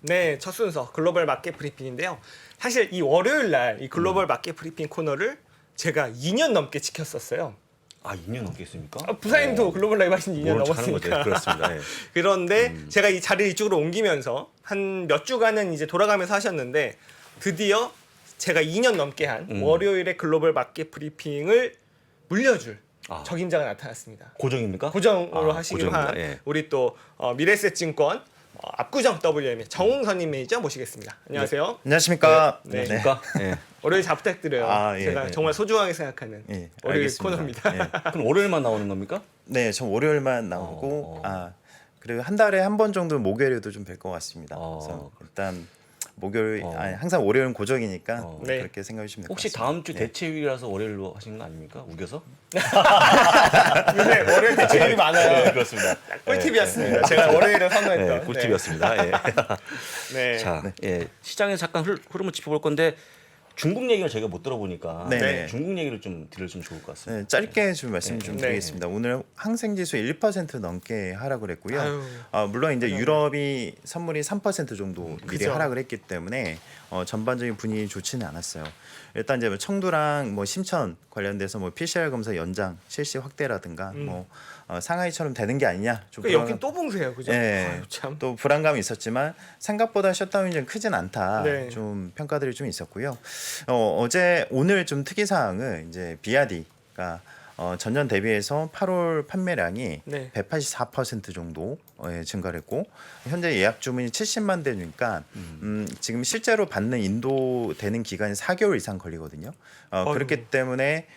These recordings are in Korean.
네, 첫 순서 글로벌 마켓 브리핑인데요. 사실 이 월요일 날 이 글로벌 마켓 브리핑 코너를 제가 2년 넘게 지켰었어요. 아, 2년 넘겠습니까? 부사님도 글로벌 라이브 하신 지 2년 모른 척 하는 넘었으니까. 거죠. 그렇습니다. 예. 그런데 제가 이 자리를 이쪽으로 옮기면서 한 몇 주간은 이제 돌아가면서 하셨는데 드디어 제가 2년 넘게 한 월요일에 글로벌 마켓 브리핑을 물려줄 적임자가 나타났습니다. 고정입니까? 고정으로 하시기로 고정입니다. 한 예. 우리 또 미래에셋증권 압구정 WM의 정웅선임 매니저 모시겠습니다. 안녕하세요. 안녕하십니까. 네. 그러니까 예. 월요일 잘 부탁드려요. 아, 예, 제가 예. 정말 소중하게 생각하는 예, 월요일 알겠습니다. 코너입니다. 예. 그럼 월요일만 나오는 겁니까? 네, 전 월요일만 나오고 그리고 한 달에 한 번 정도 목요일에도 좀 뵐 것 같습니다. 그래서 일단 목요일 항상 월요일은 고정이니까 네. 그렇게 생각해 주시면 될 것 혹시 같습니다. 다음 주 대체휴일이라서 월요일로 하신 거 아닙니까? 우겨서? 요새 월요일 대체율이 많아요. 네, 그렇습니다. 꿀팁이었습니다. 제가 월요일을 선호했던. 네, 꿀팁이었습니다. 예. 네. 자, 예, 시장에서 잠깐 흐름을 짚어볼 건데 중국 얘기를 저희가 못 들어보니까 네. 중국 얘기를 좀 들으시면 좋을 것 같습니다. 네, 짧게 좀 말씀 좀 네. 드리겠습니다. 오늘 항생지수 1% 넘게 하락을 했고요. 아유. 물론 이제 유럽이 선물이 3% 정도 미리 그죠. 하락을 했기 때문에 전반적인 분위기 좋지는 않았어요. 일단 이제 뭐 청두랑 뭐 심천 관련돼서 뭐 PCR 검사 연장 실시 확대라든가 뭐 상하이처럼 되는 게 아니냐. 좀 그 여긴 또 봉쇄예요, 그죠? 네, 아유, 참. 또 불안감이 있었지만 생각보다 셧다운이 좀 크진 않다. 네. 좀 평가들이 좀 있었고요. 오늘 좀 특이 사항은 이제 비아디가 전년 대비해서 8월 판매량이 네. 184% 정도 증가를 했고 현재 예약 주문이 70만 대니까 지금 실제로 받는 인도되는 기간이 4개월 이상 걸리거든요. 그렇기 때문에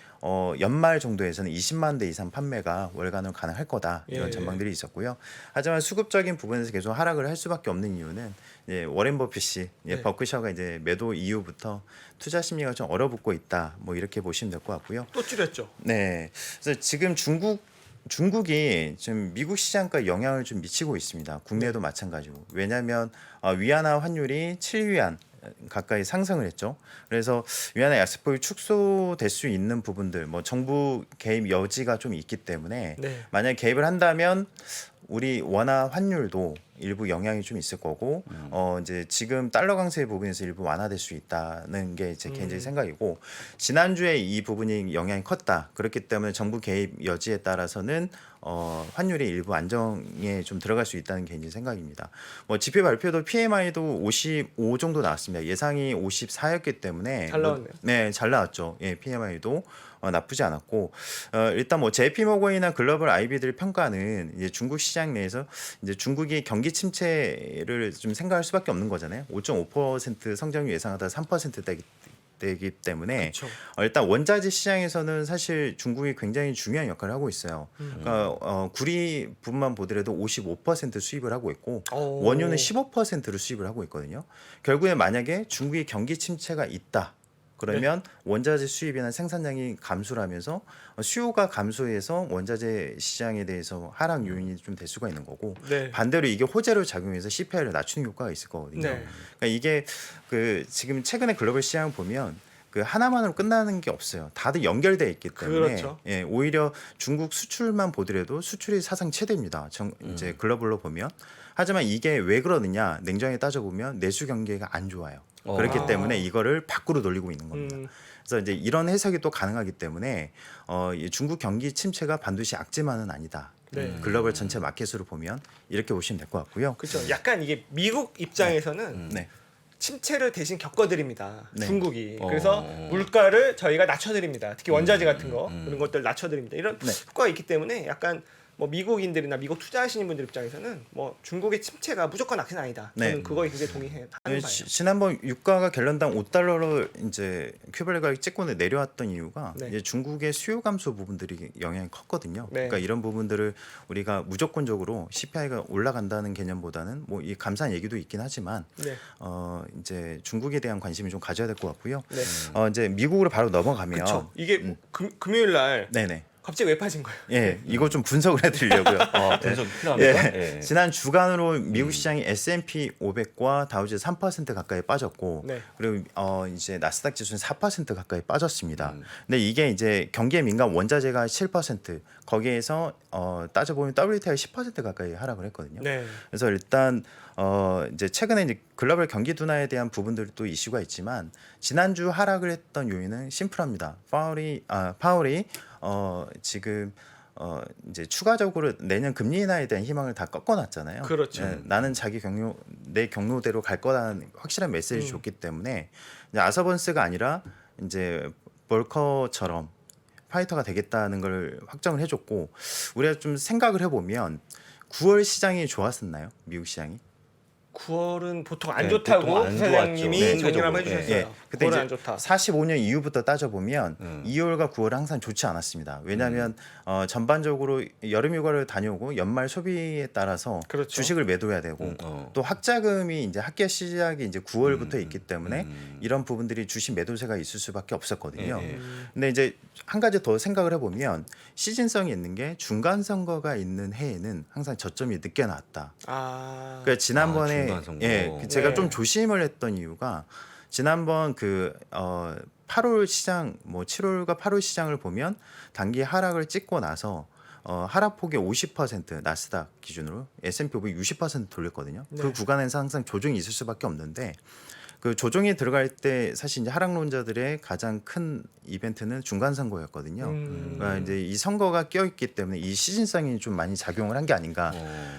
연말 정도에서는 20만 대 이상 판매가 월간으로 가능할 거다 이런 예. 전망들이 있었고요. 하지만 수급적인 부분에서 계속 하락을 할 수밖에 없는 이유는 이제 워렌 버핏이 네. 버크셔가 이제 매도 이후부터 투자 심리가 좀 얼어붙고 있다. 뭐 이렇게 보시면 될 것 같고요. 또 줄였죠. 네, 그래서 지금 중국이 지금 미국 시장까지 영향을 좀 미치고 있습니다. 국내도 마찬가지고. 왜냐하면 위안화 환율이 7위안 가까이 상승을 했죠. 그래서 위안화 약세폭이 축소될 수 있는 부분들, 뭐 정부 개입 여지가 좀 있기 때문에 네. 만약 개입을 한다면 우리 원화 환율도 일부 영향이 좀 있을 거고 이제 지금 달러 강세 부분에서 일부 완화될 수 있다는 게 제 개인적인 생각이고 지난주에 이 부분이 영향이 컸다. 그렇기 때문에 정부 개입 여지에 따라서는 환율이 일부 안정에 좀 들어갈 수 있다는 개인적인 생각입니다. 뭐 지표 발표도 PMI도 55 정도 나왔습니다. 예상이 54였기 때문에 잘 나왔네요. 네, 잘 나왔죠. 예, PMI도 나쁘지 않았고 일단 뭐 JP 모건이나 글로벌 IB들 평가는 이제 중국 시장 내에서 이제 중국이 경기 침체를 좀 생각할 수밖에 없는 거잖아요. 5.5% 성장률 예상하다 3%대기 때문에 그렇죠. 일단 원자재 시장에서는 사실 중국이 굉장히 중요한 역할을 하고 있어요. 그러니까 구리분만 보더라도 55% 수입을 하고 있고 오. 원유는 15%를 수입을 하고 있거든요. 결국에 만약에 중국이 경기 침체가 있다. 그러면 원자재 수입이나 생산량이 감소를 하면서 수요가 감소해서 원자재 시장에 대해서 하락 요인이 좀 될 수가 있는 거고 네. 반대로 이게 호재로 작용해서 CPI를 낮추는 효과가 있을 거거든요. 네. 그러니까 이게 그 지금 최근에 글로벌 시장 보면 그 하나만으로 끝나는 게 없어요. 다들 연결돼 있기 때문에 그렇죠. 예, 오히려 중국 수출만 보더라도 수출이 사상 최대입니다. 이제 글로벌로 보면 하지만 이게 왜 그러느냐 냉정하게 따져보면 내수 경기가 안 좋아요. 그렇기 때문에 이거를 밖으로 돌리고 있는 겁니다. 그래서 이제 이런 해석이 또 가능하기 때문에 이 중국 경기 침체가 반드시 악재만은 아니다. 네. 글로벌 전체 마켓으로 보면 이렇게 보시면 될 것 같고요. 그렇죠. 약간 이게 미국 입장에서는 네. 침체를 대신 겪어드립니다. 네. 중국이. 그래서 물가를 저희가 낮춰드립니다. 특히 원자재 같은 거 그런 것들 낮춰드립니다. 이런 네. 효과가 있기 때문에 약간 뭐 미국인들이나 미국 투자하시는 분들 입장에서는 뭐 중국의 침체가 무조건 악재는 아니다. 저는 네. 그거에 굉장히 동의하는 바예요. 지난번 유가가 갤런당 5달러로 이제 큐벌 가격이 찍고 내려왔던 이유가 네. 이제 중국의 수요 감소 부분들이 영향이 컸거든요. 네. 그러니까 이런 부분들을 우리가 무조건적으로 CPI가 올라간다는 개념보다는 뭐 이 감사한 얘기도 있긴 하지만 네. 이제 중국에 대한 관심을 좀 가져야 될 것 같고요. 네. 이제 미국으로 바로 넘어가면 그렇죠. 이게 금요일 날 네네. 갑자기 왜 빠진 거예요? 예, 이거 좀 분석을 해드리려고요. 분석 필요합니다. 예. 예. 지난 주간으로 미국 시장이 S&P 500과 다우지수 3% 가까이 빠졌고, 네. 그리고 이제 나스닥 지수는 4% 가까이 빠졌습니다. 근데 이게 이제 경기에 민감 원자재가 7%, 거기에서 따져보면 WTI 10% 가까이 하락을 했거든요. 네. 그래서 일단 이제 최근에 이제 글로벌 경기 둔화에 대한 부분들도 이슈가 있지만 지난주 하락을 했던 요인은 심플합니다. 파월이 지금 이제 추가적으로 내년 금리 인하에 대한 희망을 다 꺾어놨잖아요. 그렇죠. 나는 내 경로대로 갈 거라는 확실한 메시지를 줬기 때문에 이제 아서번스가 아니라 이제 볼커처럼 파이터가 되겠다는 걸 확정을 해줬고, 우리가 좀 생각을 해보면 9월 시장이 좋았었나요? 미국 시장이? 9월은 보통 안 네, 좋다고 보통 안 사장님이 좋았죠. 정리를 네, 해주셨어요. 그때 9월은 이제 안 좋다. 45년 이후부터 따져보면 2월과 9월은 항상 좋지 않았습니다. 왜냐하면 전반적으로 여름휴가를 다녀오고 연말 소비에 따라서 그렇죠. 주식을 매도해야 되고 또 학자금이 이제 학기 시작이 이제 9월부터 있기 때문에 이런 부분들이 주식 매도세가 있을 수밖에 없었거든요. 근데 이제 한 가지 더 생각을 해보면 시즌성이 있는 게 중간 선거가 있는 해에는 항상 저점이 늦게 나왔다. 그러니까 지난번에 중간 선거. 제가 네. 좀 조심을 했던 이유가 지난번 8월 시장 7월과 8월 시장을 보면 단기 하락을 찍고 나서 하락폭이 50% 나스닥 기준으로 S&P 500 60% 돌렸거든요. 네. 그 구간에서 항상 조정이 있을 수밖에 없는데 그 조정이 들어갈 때 사실 이제 하락론자들의 가장 큰 이벤트는 중간 선거였거든요. 그러니까 이제 이 선거가 껴있기 때문에 이 시즌성이 좀 많이 작용을 한 게 아닌가.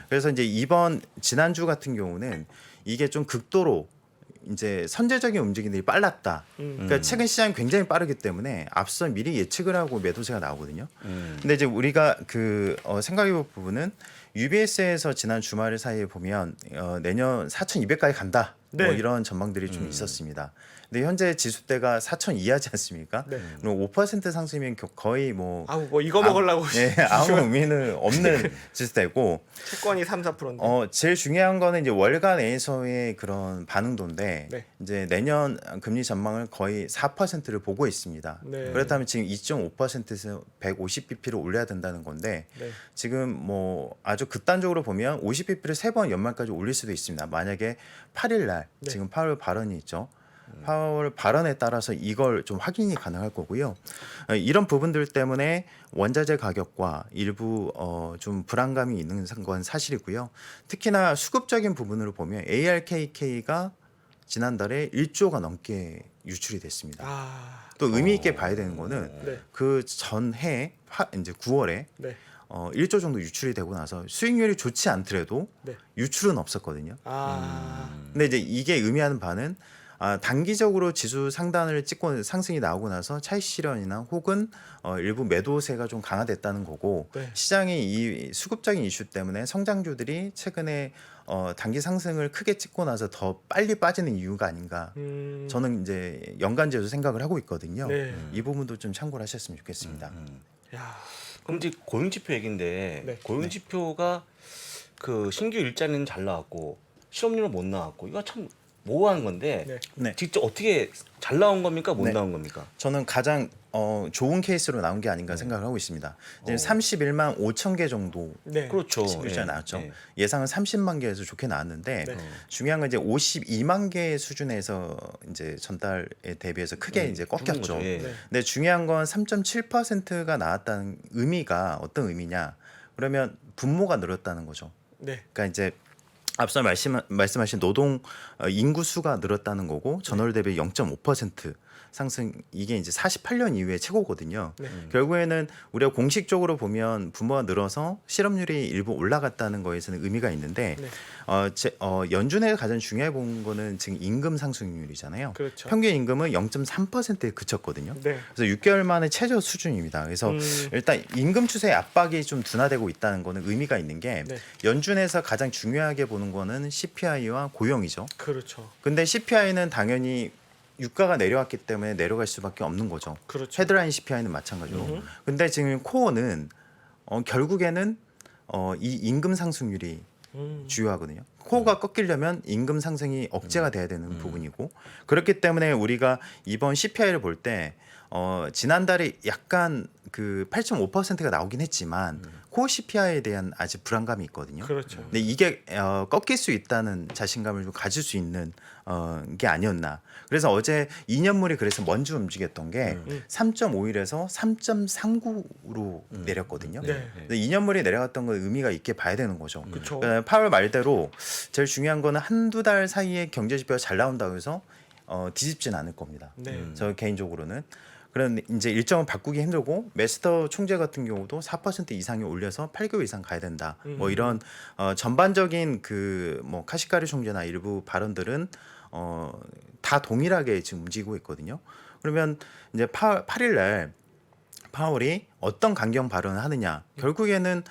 그래서 이제 지난주 같은 경우는 이게 좀 극도로 이제 선제적인 움직임들이 빨랐다. 그러니까 최근 시장이 굉장히 빠르기 때문에 앞서 미리 예측을 하고 매도세가 나오거든요. 근데 이제 우리가 생각해볼 부분은 UBS에서 지난 주말 사이에 보면 내년 4,200까지 간다. 네. 이런 전망들이 좀 있었습니다. 근데 현재 지수대가 4,000 이하지 않습니까? 네. 그럼 5% 상승이면 거의 아우 뭐 이거 먹으려고 아무 의미는 없는 지수대고 채권이 3, 4%인데. 제일 중요한 거는 이제 월간 A에서의 그런 반응도인데 네. 이제 내년 금리 전망을 거의 4%를 보고 있습니다. 네. 그렇다면 지금 2.5%에서 150bp를 올려야 된다는 건데 네. 지금 아주 극단적으로 보면 50bp를 3번 연말까지 올릴 수도 있습니다. 만약에 8일 날 네. 지금 파월 발언이 있죠. 파월 발언에 따라서 이걸 좀 확인이 가능할 거고요. 이런 부분들 때문에 원자재 가격과 일부 좀 불안감이 있는 건 사실이고요. 특히나 수급적인 부분으로 보면 ARKK가 지난달에 1조가 넘게 유출이 됐습니다. 또 의미 있게 봐야 되는 거는 네. 그 전해 이제 9월에 네. 1조 정도 유출이 되고 나서 수익률이 좋지 않더라도 네. 유출은 없었거든요. 아. 근데 이제 이게 의미하는 바는 단기적으로 지수 상단을 찍고 상승이 나오고 나서 차익 실현이나 혹은 일부 매도세가 좀 강화됐다는 거고 네. 시장이 이 수급적인 이슈 때문에 성장주들이 최근에 단기 상승을 크게 찍고 나서 더 빨리 빠지는 이유가 아닌가. 저는 이제 연간지에서 생각을 하고 있거든요. 네. 이 부분도 좀 참고를 하셨으면 좋겠습니다. 야. 그럼 이제 고용지표 얘긴데 네. 고용지표가 그 신규 일자리는 잘 나왔고 실업률은 못 나왔고 이거 참 모호한 건데 네. 네. 직접 어떻게 잘 나온 겁니까? 못 네. 나온 겁니까? 저는 가장 좋은 케이스로 나온 게 아닌가 생각을 하고 있습니다. 지금 31만 5천 개 정도 네. 그렇죠. 신규자 예. 나왔죠. 예. 예상은 30만 개에서 좋게 나왔는데 네. 중요한 건 이제 52만 개 수준에서 이제 전달에 대비해서 크게 이제 줄은 꺾였죠. 거죠. 예. 네. 근데 중요한 건 3.7%가 나왔다는 의미가 어떤 의미냐? 그러면 분모가 늘었다는 거죠. 네. 그러니까 이제 앞서 말씀하신 노동 인구 수가 늘었다는 거고 전월 대비 0.5% 상승, 이게 이제 48년 이후에 최고거든요. 네. 결국에는 우리가 공식적으로 보면 분모가 늘어서 실업률이 일부 올라갔다는 거에서는 의미가 있는데 네. 연준에서 가장 중요해 본 거는 지금 임금 상승률이잖아요. 그렇죠. 평균 임금은 0.3%에 그쳤거든요. 네. 그래서 6개월 만에 최저 수준입니다. 그래서 일단 임금 추세 압박이 좀 둔화되고 있다는 거는 의미가 있는 게 네. 연준에서 가장 중요하게 보는 거는 CPI와 고용이죠. 그렇죠. 근데 CPI는 당연히 유가가 내려왔기 때문에 내려갈 수밖에 없는 거죠. 그렇죠. 헤드라인 CPI는 마찬가지로. 근데 지금 코어는 결국에는 이 임금 상승률이 주요하거든요. 코어가 꺾이려면 임금 상승이 억제가 돼야 되는 부분이고, 그렇기 때문에 우리가 이번 CPI를 볼 때 지난달에 약간 그 8.5%가 나오긴 했지만 코어 CPI에 대한 아직 불안감이 있거든요. 그렇죠. 근데 이게 꺾일 수 있다는 자신감을 좀 가질 수 있는 게 아니었나. 그래서 어제 2년물이 그래서 먼저 움직였던 게 3.51에서 3.39로 내렸거든요. 네. 근데 2년물이 내려갔던 건 의미가 있게 봐야 되는 거죠. 그쵸. 그러니까 파월 말대로 제일 중요한 거는 한두 달 사이에 경제 지표가 잘 나온다고 해서 뒤집진 않을 겁니다. 네. 저 개인적으로는. 그런 이제 일정을 바꾸기 힘들고 메스터 총재 같은 경우도 4% 이상이 올려서 8개월 이상 가야 된다. 뭐 이런 전반적인 그 뭐 카시카리 총재나 일부 발언들은 다 동일하게 지금 움직이고 있거든요. 그러면 이제 8일 날 파월이 어떤 강경 발언을 하느냐. 결국에는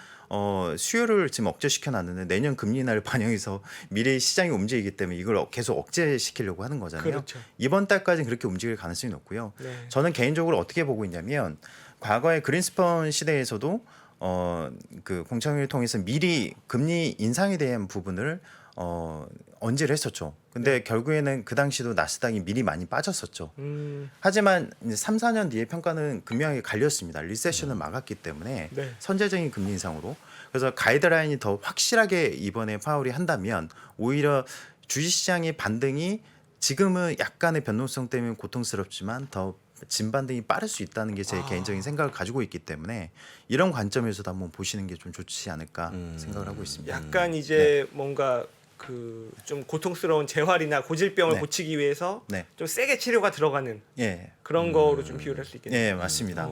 수요를 지금 억제시켜 놨는데 내년 금리 인하를 반영해서 미래 시장이 움직이기 때문에 이걸 계속 억제시키려고 하는 거잖아요. 그렇죠. 이번 달까지는 그렇게 움직일 가능성이 높고요. 네. 저는 개인적으로 어떻게 보고 있냐면 과거에 그린스펀 시대에서도 그 공청회를 통해서 미리 금리 인상에 대한 부분을 언제를 했었죠. 근데 결국에는 그 당시도 나스닥이 미리 많이 빠졌었죠. 하지만 이제 3, 4년 뒤에 평가는 극명하게 갈렸습니다. 리세션을 막았기 때문에 네. 선제적인 금리 인상으로. 그래서 가이드라인이 더 확실하게 이번에 파월이 한다면 오히려 주식시장의 반등이 지금은 약간의 변동성 때문에 고통스럽지만 더 진반등이 빠를 수 있다는 게 제 개인적인 생각을 가지고 있기 때문에 이런 관점에서도 한번 보시는 게 좀 좋지 않을까 생각을 하고 있습니다. 약간 이제 뭔가 그 좀 고통스러운 재활이나 고질병을 네. 고치기 위해서 네. 좀 세게 치료가 들어가는 예. 그런 거로 좀 비유를 할 수 있겠네요. 예, 맞습니다.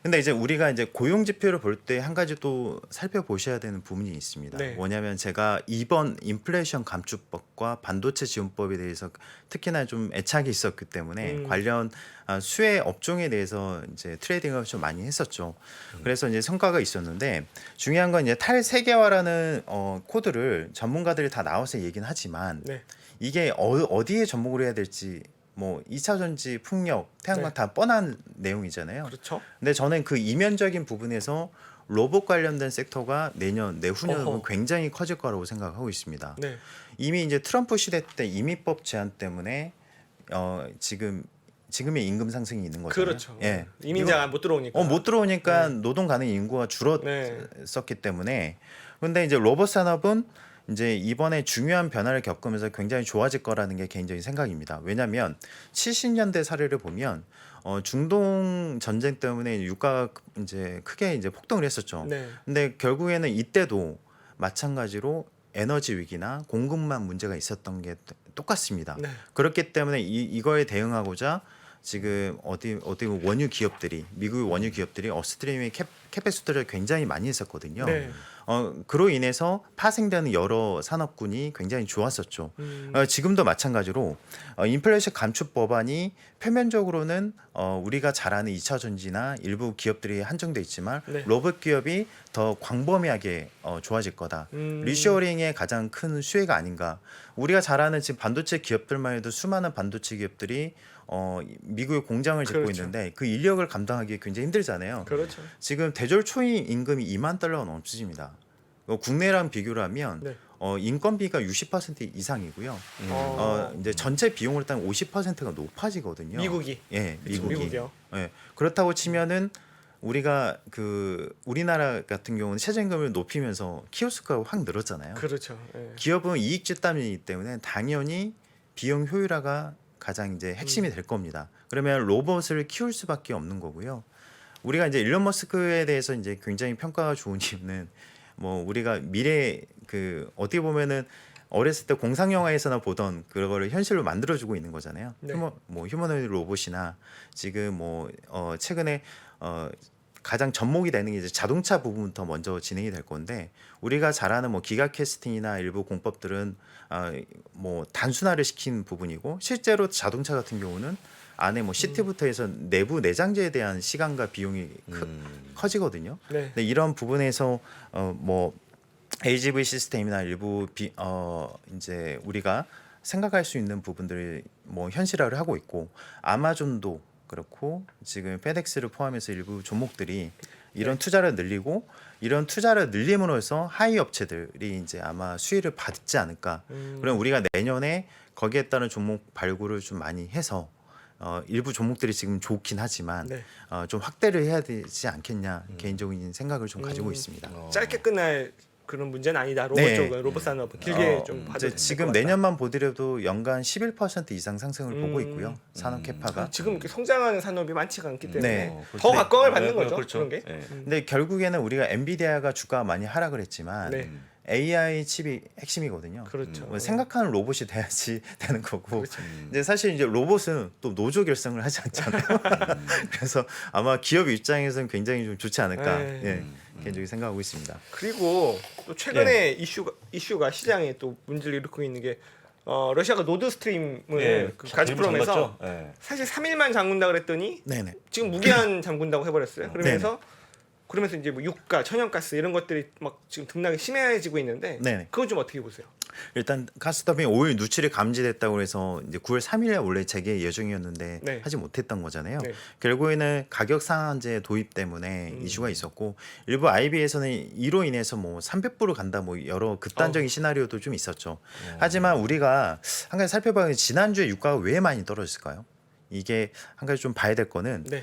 근데 이제 우리가 이제 고용 지표를 볼 때 한 가지 또 살펴보셔야 되는 부분이 있습니다. 네. 뭐냐면 제가 이번 인플레이션 감축법과 반도체 지원법에 대해서 특히나 좀 애착이 있었기 때문에 관련 수혜 업종에 대해서 이제 트레이딩을 좀 많이 했었죠. 그래서 이제 성과가 있었는데 중요한 건 이제 탈세계화라는 코드를 전문가들이 다 나와서 얘기는 하지만 네. 이게 어디에 접목을 해야 될지 뭐 2차 전지, 풍력, 태양광 네. 다 뻔한 내용이잖아요. 그렇죠. 근데 저는 그 이면적인 부분에서 로봇 관련된 섹터가 내후년은 어허. 굉장히 커질 거라고 생각하고 있습니다. 네. 이미 이제 트럼프 시대 때 이민법 제한 때문에 지금의 임금 상승이 있는 거잖아요. 그렇죠. 예. 이민자가 못 들어오니까. 못 들어오니까 네. 노동 가능 인구가 네. 줄었었기 때문에 근데 이제 로봇 산업은 이제 이번에 중요한 변화를 겪으면서 굉장히 좋아질 거라는 게 개인적인 생각입니다. 왜냐하면 70년대 사례를 보면 중동 전쟁 때문에 유가가 이제 크게 이제 폭등을 했었죠. 네. 근데 결국에는 이때도 마찬가지로 에너지 위기나 공급망 문제가 있었던 게 똑같습니다. 네. 그렇기 때문에 이거에 대응하고자 지금 어디 보면 원유 기업들이 미국의 원유 기업들이 업스트림의 캐패시티를 굉장히 많이 했었거든요. 네. 그로 인해서 파생되는 여러 산업군이 굉장히 좋았었죠. 지금도 마찬가지로 인플레이션 감축 법안이 표면적으로는 우리가 잘 아는 2차 전지나 일부 기업들이 한정돼 있지만 네. 로봇 기업이 더 광범위하게 좋아질 거다. 리쇼어링의 가장 큰 수혜가 아닌가. 우리가 잘 아는 지금 반도체 기업들만 해도 수많은 반도체 기업들이 미국에 공장을 짓고 그렇죠. 있는데 그 인력을 감당하기 굉장히 힘들잖아요. 그렇죠. 지금 대졸 초임 임금이 2만 달러가 넘습니다. 국내랑 비교를 하면 네. 인건비가 60% 이상이고요. 이제 전체 비용으로 따면 50%가 높아지거든요. 미국이. 예, 그쵸, 미국이. 미국이요. 예. 그렇다고 치면은 우리가 우리나라 같은 경우는 최저임금을 높이면서 키오스크가 확 늘었잖아요. 그렇죠. 예. 기업은 이익 집단이기 때문에 당연히 비용 효율화가 가장 이제 핵심이 될 겁니다. 그러면 로봇을 키울 수밖에 없는 거고요. 우리가 이제 일론 머스크에 대해서 이제 굉장히 평가가 좋은 이유는 뭐 우리가 미래 어떻게 보면은 어렸을 때 공상 영화에서나 보던 그거를 현실로 만들어주고 있는 거잖아요. 네. 휴머노이드 로봇이나 지금 최근에 가장 접목이 되는 게 이제 자동차 부분부터 먼저 진행이 될 건데 우리가 잘 아는 뭐 기가 캐스팅이나 일부 공법들은 뭐 단순화를 시킨 부분이고 실제로 자동차 같은 경우는 안에 뭐 시트부터 해서 내부 내장재에 대한 시간과 비용이 커지거든요. 네. 근데 이런 부분에서 뭐 AGV 시스템이나 일부 이제 우리가 생각할 수 있는 부분들을 뭐 현실화를 하고 있고 아마존도 그렇고 지금 페덱스를 포함해서 일부 종목들이 이런 투자를 늘리고 이런 투자를 늘림으로써 하이 업체들이 이제 아마 수혜를 받지 않을까. 그럼 우리가 내년에 거기에 따른 종목 발굴을 좀 많이 해서 일부 종목들이 지금 좋긴 하지만 네. 좀 확대를 해야 되지 않겠냐 개인적인 생각을 좀 가지고 있습니다. 짧게 끝날 그런 문제는 아니다. 로봇 네. 쪽은 로봇 산업은 길게 좀 봐도 이제 될것 지금 같다. 내년만 보더라도 연간 11% 이상 상승을 보고 있고요. 산업 캐파가. 지금 이렇게 성장하는 산업이 많지가 않기 때문에 네. 더 각광을 받는 네, 거죠. 그렇죠. 그런 게. 네. 근데 결국에는 우리가 엔비디아가 주가가 많이 하락을 했지만 네. AI 칩이 핵심이거든요. 그렇죠. 뭐 생각하는 로봇이 돼야지 되는 거고. 그렇죠. 근데 사실 이제 로봇은 또 노조 결성을 하지 않잖아요. 그래서 아마 기업 입장에서는 굉장히 좀 좋지 않을까. 네. 예, 개인적으로 생각하고 있습니다. 그리고 또 최근에 이슈가 시장에 또 문제를 일으키고 있는 게 러시아가 노드스트림을 예, 그 잘못 가즈프롬에서 잠갔죠? 예. 사실 3일만 잠근다 그랬더니 네네. 지금 무기한 잠근다고 해버렸어요. 그러면서 이제 뭐 유가, 천연가스 이런 것들이 막 지금 등락이 심해지고 있는데 네네. 그건 좀 어떻게 보세요? 일단 가스더빈 오일 누출이 감지됐다고 해서 이제 9월 3일에 원래 재개 예정이었는데 네. 하지 못했던 거잖아요. 네. 결국에는 가격 상한제 도입 때문에 이슈가 있었고 일부 IB에서는 이로 인해서 뭐 300불을 간다 뭐 여러 극단적인 시나리오도 좀 있었죠. 하지만 우리가 한 가지 살펴봐야 지난주에 유가가 왜 많이 떨어졌을까요? 이게 한 가지 좀 봐야 될 거는 네.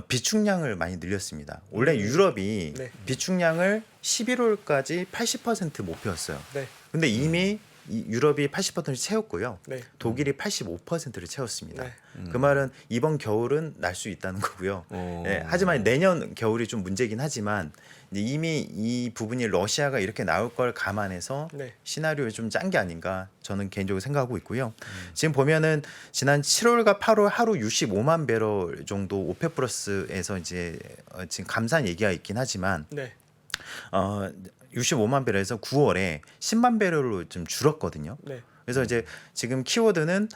비축량을 많이 늘렸습니다. 원래 유럽이 네. 비축량을 11월까지 80% 목표였어요. 네. 근데 이미 유럽이 80%를 채웠고요. 네. 독일이 85%를 채웠습니다. 네. 그 말은 이번 겨울은 날 수 있다는 거고요. 오. 예, 하지만 내년 겨울이 좀 문제긴 하지만 이제 이미 이 부분이 러시아가 이렇게 나올 걸 감안해서 네. 시나리오를 좀 짠 게 아닌가 저는 개인적으로 생각하고 있고요. 지금 보면은 지난 7월과 8월 하루 65만 배럴 정도 오페 플러스에서 이제 지금 감산 얘기가 있긴 하지만 네. 65만 배럴에서 9월에 10만 배럴로 좀 줄었거든요. 네. 그래서 이제 지금 키워드는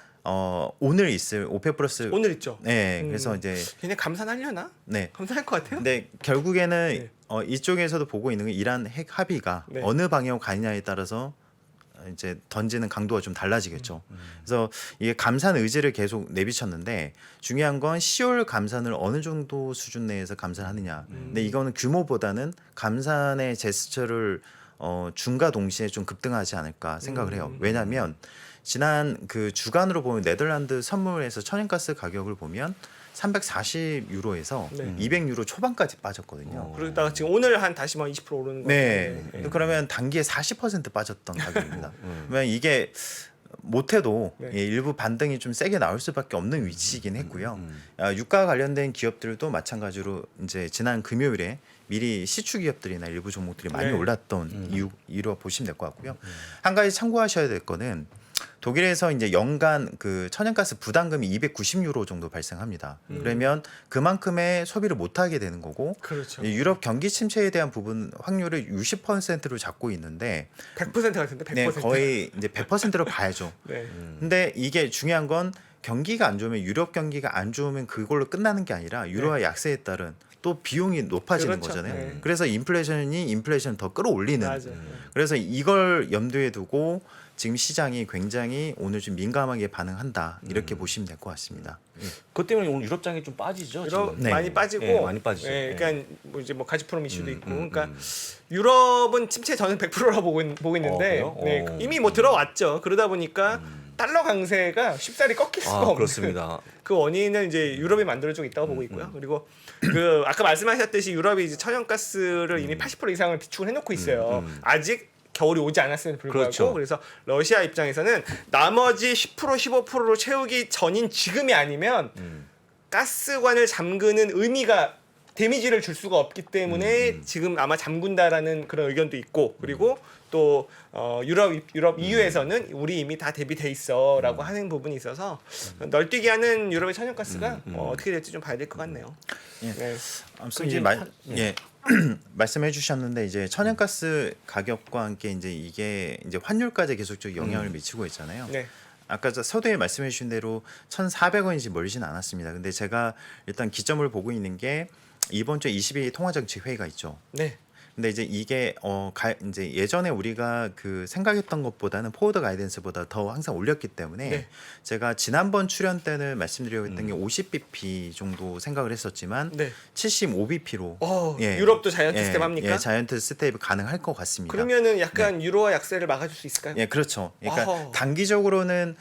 오늘 있을 오페 플러스 오늘 있죠. 네, 그래서 이제 걔네 감산하려나? 네. 감산할 것 같아요. 근데 결국에는 네. 이쪽에서도 보고 있는 게 이란 핵 합의가 네. 어느 방향으로 가느냐에 따라서 이제 던지는 강도가 좀 달라지겠죠. 그래서 이게 감산 의지를 계속 내비쳤는데 중요한 건 10월 감산을 어느 정도 수준 내에서 감산하느냐. 근데 이거는 규모보다는 감산의 제스처를 중과 동시에 좀 급등하지 않을까 생각을 해요. 왜냐하면 지난 그 주간으로 보면 네덜란드 선물에서 천연가스 가격을 보면 340유로에서 네. 200유로 초반까지 빠졌거든요. 그러다가 지금 오늘 한 다시 막 20% 오르는 거. 네. 그러면 단기에 40% 빠졌던 가격입니다. 그러면 이게 못해도 네. 일부 반등이 좀 세게 나올 수밖에 없는 위치이긴 했고요. 유가 관련된 기업들도 마찬가지로 이제 지난 금요일에 미리 시추 기업들이나 일부 종목들이 많이 네. 올랐던 이유로 보시면 될 것 같고요. 한 가지 참고하셔야 될 거는 독일에서 이제 연간 그 천연가스 부담금이 290유로 정도 발생합니다. 그러면 그만큼의 소비를 못 하게 되는 거고 그렇죠. 유럽 경기 침체에 대한 부분 확률을 60%로 잡고 있는데 100% 같은데 100%. 네, 거의 이제 100%로 봐야죠. 네. 근데 이게 중요한 건 경기가 안 좋으면 유럽 경기가 안 좋으면 그걸로 끝나는 게 아니라 유로화 약세에 따른 또 비용이 높아지는 그렇죠. 거잖아요. 네. 그래서 인플레이션을 더 끌어올리는. 맞아요. 그래서 이걸 염두에 두고 지금 시장이 굉장히 오늘 좀 민감하게 반응한다 이렇게 보시면 될 것 같습니다. 그것 때문에 오늘 유럽장이 좀 빠지죠. 유럽 지금. 네. 많이 빠지고 네, 많이 빠지죠. 예, 그러니까 뭐 이제 뭐 가즈프롬 이슈도 있고 그러니까 유럽은 침체 저는 100%라고 보고 있는데 그래요? 네, 오. 이미 뭐 들어왔죠. 그러다 보니까 달러 강세가 쉽사리 꺾일 수가 없는 그렇습니다. 그 원인은 이제 유럽이 만들어주고 있다고 보고 있고요. 그리고 그 아까 말씀하셨듯이 유럽이 이제 천연가스를 이미 80% 이상을 비축을 해놓고 있어요. 아직 겨울이 오지 않았음에도 불구하고 그렇죠. 그래서 러시아 입장에서는 나머지 10% 15%로 채우기 전인 지금이 아니면 가스관을 잠그는 의미가 데미지를 줄 수가 없기 때문에 지금 아마 잠근다라는 그런 의견도 있고 그리고 또 유럽 EU에서는 우리 이미 다 대비돼 있어라고 하는 부분이 있어서 널뛰기 하는 유럽의 천연가스가 어떻게 될지 좀 봐야 될 것 같네요. 네. 아무튼 이제 말씀해 주셨는데 이제 천연가스 가격과 함께 이게 이제 환율까지 계속적으로 영향을 미치고 있잖아요. 네. 아까 서두에 말씀해 주신 대로 1,400원인지 멀지는 않았습니다. 근데 제가 일단 기점을 보고 있는 게 이번 주 22일 통화정책 회의가 있죠. 네. 근데 이제 이게 이제 예전에 우리가 그 생각했던 것보다는 포워드 가이던스보다 더 항상 올렸기 때문에 네. 제가 지난번 출연 때는 말씀드렸던 게 50bp 정도 생각을 했었지만 네. 75bp로 유럽도 자이언트 스텝 합니까? 예, 자이언트 스텝이 가능할 것 같습니다. 그러면은 약간 유로와 약세를 막아줄 수 있을까요? 예, 그렇죠. 그러니까 아하. 단기적으로는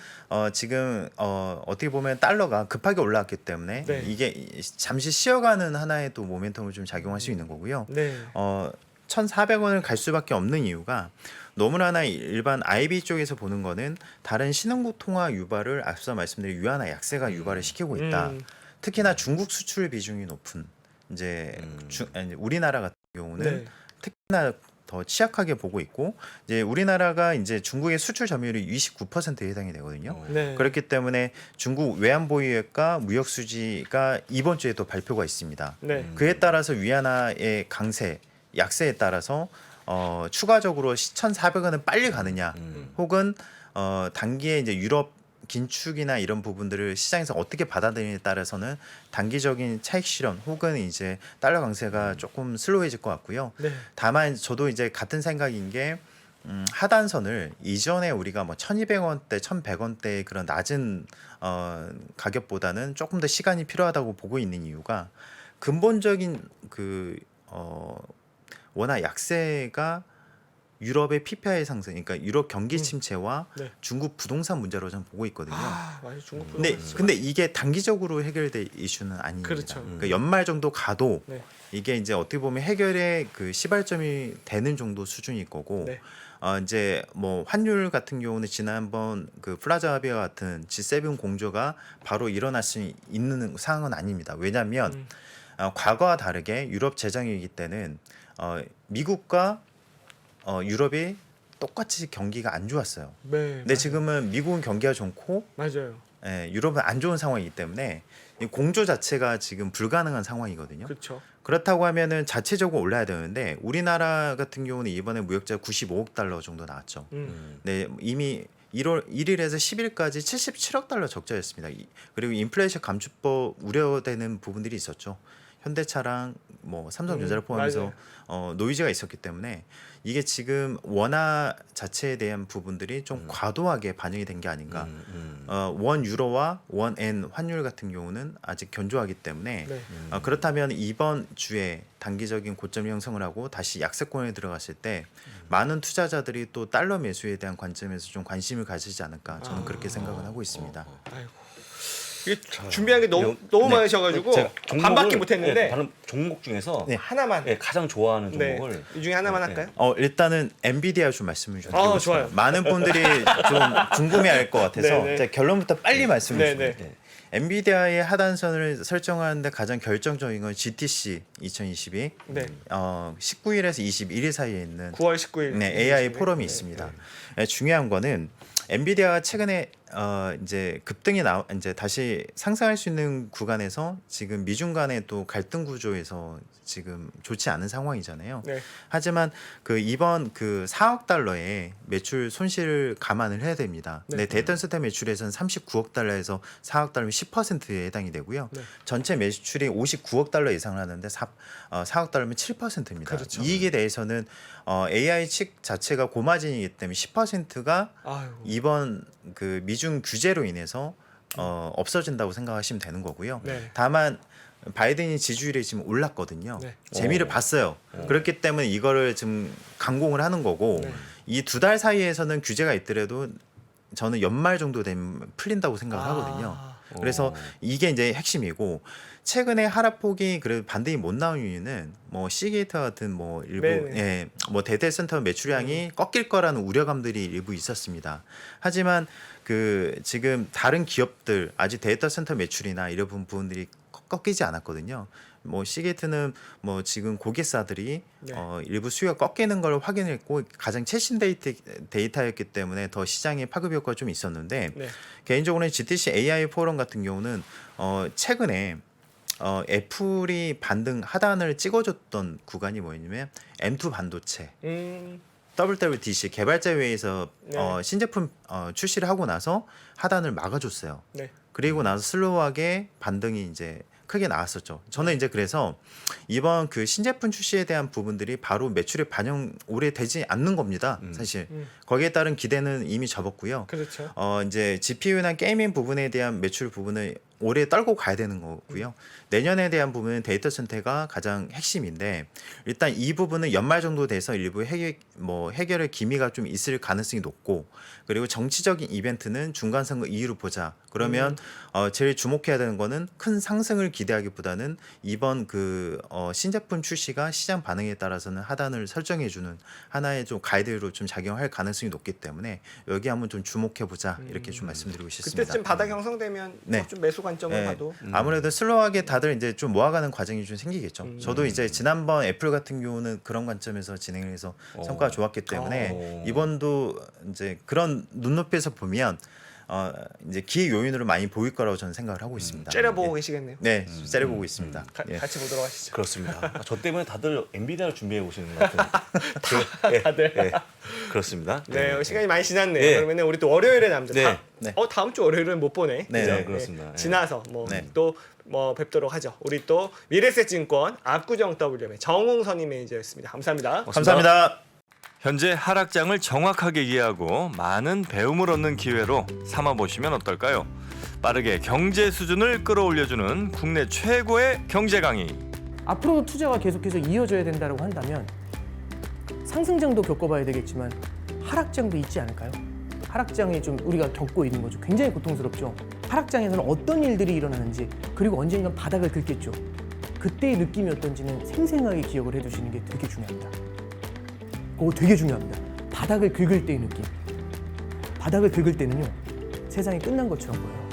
지금 어떻게 보면 달러가 급하게 올라왔기 때문에 네. 이게 잠시 쉬어가는 하나의 또 모멘텀을 좀 작용할 수 있는 거고요. 네. 1,400원을 갈 수밖에 없는 이유가 너무나 일반 IB 쪽에서 보는 거는 다른 신흥국통화 유발을 앞서 말씀드린 유한화 약세가 유발을 시키고 있다. 특히나 중국 수출 비중이 높은 이제 우리나라 같은 경우는 네. 특히나 더 취약하게 보고 있고 이제 우리나라가 이제 중국의 수출 점유율이 29%에 해당이 되거든요. 네. 그렇기 때문에 중국 외환보유액과 무역 수지가 이번 주에 또 발표가 있습니다. 네. 그에 따라서 위안화의 강세, 약세에 따라서 추가적으로 1,400원은 빨리 가느냐, 혹은 단기에 이제 유럽 긴축이나 이런 부분들을 시장에서 어떻게 받아들이냐에 따라서는 단기적인 차익 실현 혹은 이제 달러 강세가 조금 슬로해질 것 같고요. 네. 다만 저도 이제 같은 생각인 게 하단선을 이전에 우리가 뭐 1,200원대, 1,100원대 그런 낮은 가격보다는 조금 더 시간이 필요하다고 보고 있는 이유가 근본적인 워낙 약세가 유럽의 PPI 상승, 그러니까 유럽 경기 침체와 네. 중국 부동산 문제로 저는 보고 있거든요. 맞아요. 중국 근데 이게 단기적으로 해결될 이슈는 아닙니다. 그렇죠. 그러니까 연말 정도 가도 네. 이게 이제 어떻게 보면 해결의 그 시발점이 되는 정도 수준일 거고 네. 이제 뭐 환율 같은 경우는 지난번 그 플라자 합의와 같은 G7 공조가 바로 일어날 수 있는 상황은 아닙니다. 왜냐하면 과거와 다르게 유럽 재정위기 때는 미국과 유럽이 똑같이 경기가 안 좋았어요. 네. 근데 지금은 미국은 경기가 좋고 맞아요. 유럽은 안 좋은 상황이기 때문에 이 공조 자체가 지금 불가능한 상황이거든요. 그렇죠. 그렇다고 하면은 자체적으로 올라야 되는데 우리나라 같은 경우는 이번에 무역자 95억 달러 정도 나왔죠. 네, 이미 1월 1일에서 10일까지 77억 달러 적자였습니다. 그리고 인플레이션 감축법 우려되는 부분들이 있었죠. 현대차랑 뭐 삼성전자를 포함해서 노이즈가 있었기 때문에 이게 지금 원화 자체에 대한 부분들이 좀 과도하게 반영이 된 게 아닌가. 원 유로와 원엔 환율 같은 경우는 아직 견조하기 때문에 네. 그렇다면 이번 주에 단기적인 고점 형성을 하고 다시 약세권에 들어갔을 때 많은 투자자들이 또 달러 매수에 대한 관점에서 좀 관심을 가지지 않을까 저는 그렇게 생각을 하고 있습니다. 아이고. 이게 준비한 게 너무 많으셔가지고 제가 반밖에 못했는데 다른 종목 중에서 하나만. 가장 좋아하는 네. 종목을 이 중에 하나만 네. 할까요? 일단은 엔비디아 좀 말씀을 좀 드리고 싶어요. 좋아요. 많은 분들이 좀 궁금해할 것 같아서 네, 네. 제가 결론부터 빨리 말씀을 네, 드릴게요. 엔비디아의 하단선을 설정하는데 가장 결정적인 건 GTC 2022 네. 19일에서 21일 사이에 있는 9월 19일. 네, AI 포럼이 있습니다. 중요한 거는 엔비디아가 최근에 이제 급등이 이제 다시 상승할 수 있는 구간에서 지금 미중 간의 또 갈등 구조에서 지금 좋지 않은 상황이잖아요. 네. 하지만 그 이번 그 4억 달러의 매출 손실을 감안을 해야 됩니다. 네. 네, 데이터 센터 매출에서는 39억 달러에서 4억 달러면 10%에 해당이 되고요. 네. 전체 매출이 59억 달러 예상을 하는데 4억 달러면 7%입니다. 그렇죠. 이익에 대해서는 AI 측 자체가 고마진이기 때문에 10%가 아유. 이번 그 미중 규제로 인해서 없어진다고 생각하시면 되는 거고요. 네. 다만 바이든이 지지율이 지금 올랐거든요. 네. 재미를 봤어요. 그렇기 때문에 이거를 지금 강공을 하는 거고 네. 이 2달 사이에서는 규제가 있더라도 저는 연말 정도 되면 풀린다고 생각을 하거든요. 그래서 이게 이제 핵심이고 최근에 하락폭이 그래도 반등이 못 나온 이유는 뭐 시게이트 같은 뭐 일부 뭐 데이터 센터 매출량이 꺾일 거라는 우려감들이 일부 있었습니다. 하지만 그 지금 다른 기업들 아직 데이터 센터 매출이나 이런 부분들이 꺾이지 않았거든요. 뭐 시게이트는 뭐 지금 고객사들이 일부 수요가 꺾이는 걸 확인했고 가장 최신 데이터였기 때문에 더 시장에 파급 효과가 좀 있었는데 개인적으로는 GTC AI 포럼 같은 경우는 최근에 애플이 반등 하단을 찍어줬던 구간이 뭐였냐면 M2 반도체 WWDC 개발자 회의에서 신제품 출시를 하고 나서 하단을 막아줬어요. 그리고 나서 슬로우하게 반등이 이제 크게 나왔었죠. 저는 이제 그래서 이번 그 신제품 출시에 대한 부분들이 바로 매출에 반영 오래 되지 않는 겁니다. 사실 거기에 따른 기대는 이미 접었고요. 그렇죠. 이제 GPU나 게이밍 부분에 대한 매출 부분을 올해 떨고 가야 되는 거고요. 내년에 대한 부분은 데이터 센터가 가장 핵심인데 일단 이 부분은 연말 정도 돼서 일부 해결의 기미가 좀 있을 가능성이 높고 그리고 정치적인 이벤트는 중간 선거 이후로 보자. 그러면 제일 주목해야 되는 거는 큰 상승을 기대하기보다는 이번 신제품 출시가 시장 반응에 따라서는 하단을 설정해 주는 하나의 좀 가이드로 좀 작용할 가능성이 높기 때문에 여기 한번 좀 주목해 보자 이렇게 좀 말씀드리고 싶습니다. 그때쯤 바닥 형성되면 네. 좀 매수 관점을 네. 봐도 아무래도 슬로우하게 다들 이제 좀 모아가는 과정이 좀 생기겠죠. 저도 이제 지난번 애플 같은 경우는 그런 관점에서 진행을 해서 성과가 좋았기 때문에 이번도 이제 그런 눈높이에서 보면 이제 기회 요인으로 많이 보일 거라고 저는 생각을 하고 있습니다. 째려보고 예. 계시겠네요. 네, 째려보고 있습니다. 예. 같이 보도록 하시죠. 그렇습니다. 저 때문에 다들 엔비디아를 준비해 오시는 것 같은. 다들. 네, 그렇습니다. 네, 시간이 많이 지났네요. 네. 그러면은 우리 또 월요일에 남자 네. 네. 다음 주 월요일은 못 보네. 네, 그죠? 네, 그렇습니다. 네. 지나서 네. 또 뵙도록 하죠. 우리 또 미래세증권 압구정 W의 정웅선임 매니저였습니다. 감사합니다. 감사합니다. 현재 하락장을 정확하게 이해하고 많은 배움을 얻는 기회로 삼아보시면 어떨까요? 빠르게 경제 수준을 끌어올려주는 국내 최고의 경제 강의. 앞으로도 투자가 계속해서 이어져야 된다고 한다면 상승장도 겪어봐야 되겠지만 하락장도 있지 않을까요? 하락장이 좀 우리가 겪고 있는 거죠. 굉장히 고통스럽죠. 하락장에서는 어떤 일들이 일어나는지 그리고 언젠간 바닥을 긁겠죠. 그때의 느낌이 어떤지는 생생하게 기억을 해두시는 게 되게 중요합니다. 그거 되게 중요합니다. 바닥을 긁을 때의 느낌. 바닥을 긁을 때는요. 세상이 끝난 것처럼 보여요.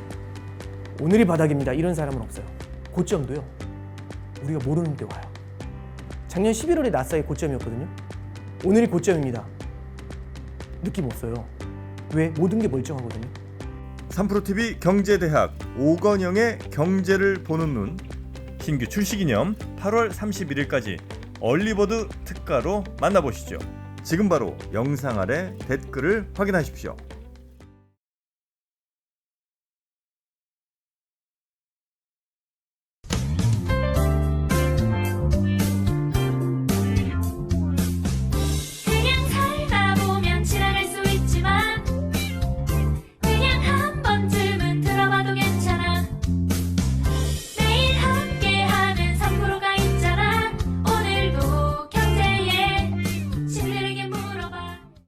오늘이 바닥입니다. 이런 사람은 없어요. 고점도요. 우리가 모르는 데 와요. 작년 11월에 나스닥이 고점이었거든요. 오늘이 고점입니다. 느낌 없어요. 왜? 모든 게 멀쩡하거든요. 3프로TV 경제대학 오건영의 경제를 보는 눈 신규 출시 기념 8월 31일까지 얼리버드 특가로 만나보시죠. 지금 바로 영상 아래 댓글을 확인하십시오.